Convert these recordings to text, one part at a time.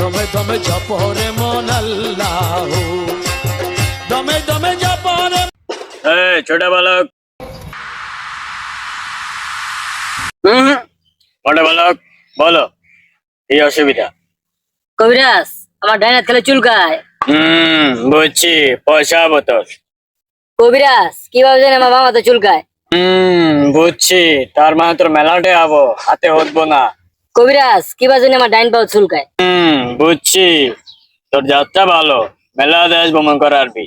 দমে দমে জপরে মন আল্লাহ, দমে দমে জপরে। ছোট বালক, ছোট বালক, বলো কি অসুবিধা? কবিরাজ, আমার ডাইন হাত খেলে চুলকায়। বুঝছি, পয়সা বোতল। কবিরাজ, কিভাবে জানি আমার বাম হাতে চুলকায়? বুঝছি, তার মানে তোর মেলাটে আবো, হাতে হতবো না। কবিরাজ, কিভাবে জানি আমার ডাইন পাও চুলকায়? বুঝছি, তোর যাত্রা ভালো, মেলা দেশ ভ্রমণ করে আরবি।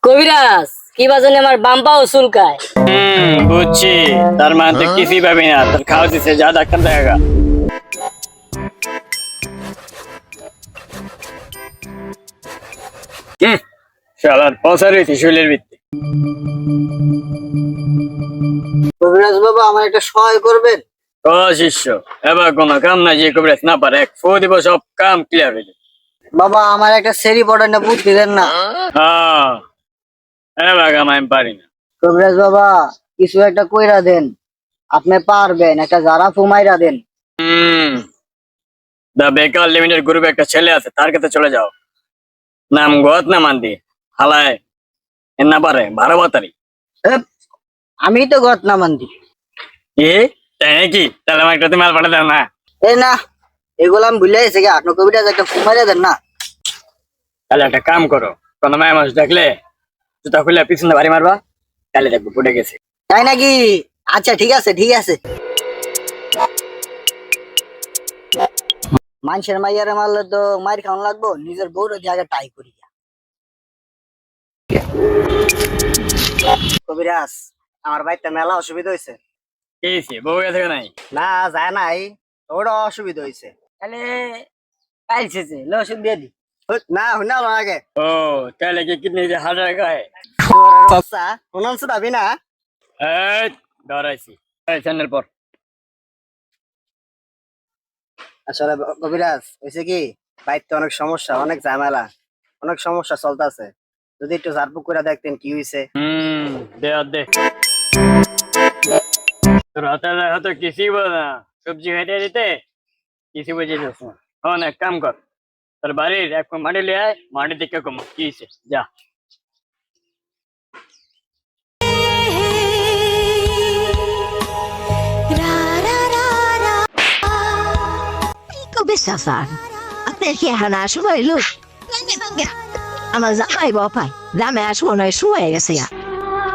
কবিরাজ, কিভাবে জানি আমার বাম পাও চুলকায়? বুঝছি, তার মানে তুই কিছুই পাবি না, তোর খাওয়া দিচ্ছে, যা ডাক্তার দেখা। শালার পয়সা রয়েছে শরীরের ভিত্তি। কবিরাজ বাবা, আমার একটা সহায় করবেন? ও শিষ্য, এবার কোনো কাম নাই যে কবিরাজ না পারে, এক ফু দিব সব কাম ক্লিয়ার হয়ে যাবে। বাবা, আমার একটা সেরি পড়ানো বুদ্ধি দেন না। হ্যাঁ, এবার কাম আমি পারি না। কবিরাজ বাবা, কিছু একটা কইরা দেন, আপনি পারবেন, একটা যারা ফুমাইরা দেন। দা বেকার লিমিটেড গ্রুপে একটা ছেলে আছে, তার কাছে চলে যাও। নাম গত না মান্দি, হালায় এ না পারে 12 এপ, আমি তো গত না মানতি। এ তাই নাকি? তাহলে আমার একটা মাল পাঠা দাও না। এই না, এগুলো আমি ভুলে গেছি, আপনার কবিরাজ একটা ফুমাইরা দেন না। তাহলে একটা কাম করো, কোনো মায় মানুষ দেখলে জুতা খুলে পিছনে বাড়ি মারবা, তাহলে দেখবো পড়ে গেছে। তাই নাকি? আচ্ছা, ঠিক আছে ঠিক আছে। মানুষের মাইয়ারে মারলে তো মাইর খাওয়ান লাগবো, নিজের বউর জায়গা টাই করি। কবিরাজ, আমার বাড়িতে মেলা অসুবিধা হয়েছে। কি বউ গেছে নাই? না, যায় নাই, ওটা অসুবিধা হয়েছে। তাহলে পাইছে যে লো ওষুধ দিয়ে দি। না, শুনে আলো আগে। ও তাহলে কি কিডনি যে হার্ট গায়ে? শুনানছো দাবি না? এই ডরাইছি, এই চ্যানেল পর। আসলে কবিরাজ হয়েছে কি, বাড়িতে অনেক সমস্যা, অনেক ঝামেলা, অনেক সমস্যা চলতেছে। যদি একটু ঝাড়ফুঁক করে দেখতেন কি হয়েছে। দে আর দে। তোর হাতে হয়তো কিছুই বলে না, সবজি হেঁটে দিতে কিছু বুঝে যাস না। এক কাম কর, তোর বাড়ির এক মাটি লিয়ে আয়, মাটি থেকে কম কি হয়েছে যা। Kebiasaan. Ate siya hana suway lu. Ama zamay bopay. Dame aswo na suway siya.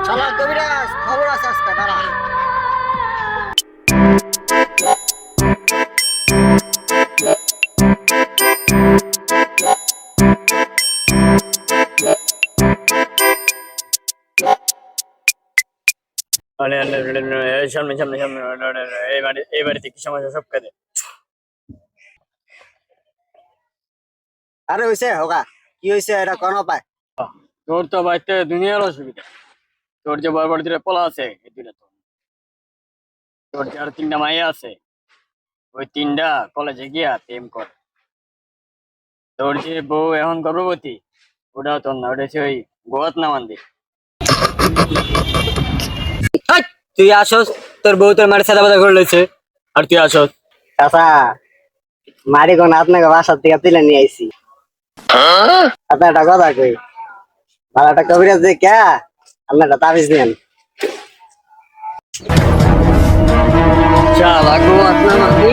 শালা কবিরাজ, খবর আছে আজকে, দাঁড়া। সামনে সামনে সামনে, এই বাড়িতে কি সমস্যা সব কাজে। আরে হয়েছে হোকা, কি হয়েছে এটা কোনো পায়? তোর তো বাড়িতে দুনিয়ার অসুবিধা। তোর যে বড় বড় দুটো পোলা আছে, এই দুইটা তো। তোর যে আর 3টা মাইয়া আছে, ওই 3টা কলেজে গিয়া প্রেম কর। তোর যে বউ এখন গর্ভবতী, ওটাও তোর না, ওটা হচ্ছে ওই গোয়াত না মান্দি। তুই আসস, তোর বউ তোর মারে সাদা বাদা করে লইছে, আর তুই আসস। চাচা, মারি কোন আপনাকে বাসার থেকে তুলে নিয়ে আইছি। আপনার একটা কথা কই, ভালো একটা কবিরাজ যে কে আপনার একটা তাবিজ দেন। শালা গোয়াত না মান্দি।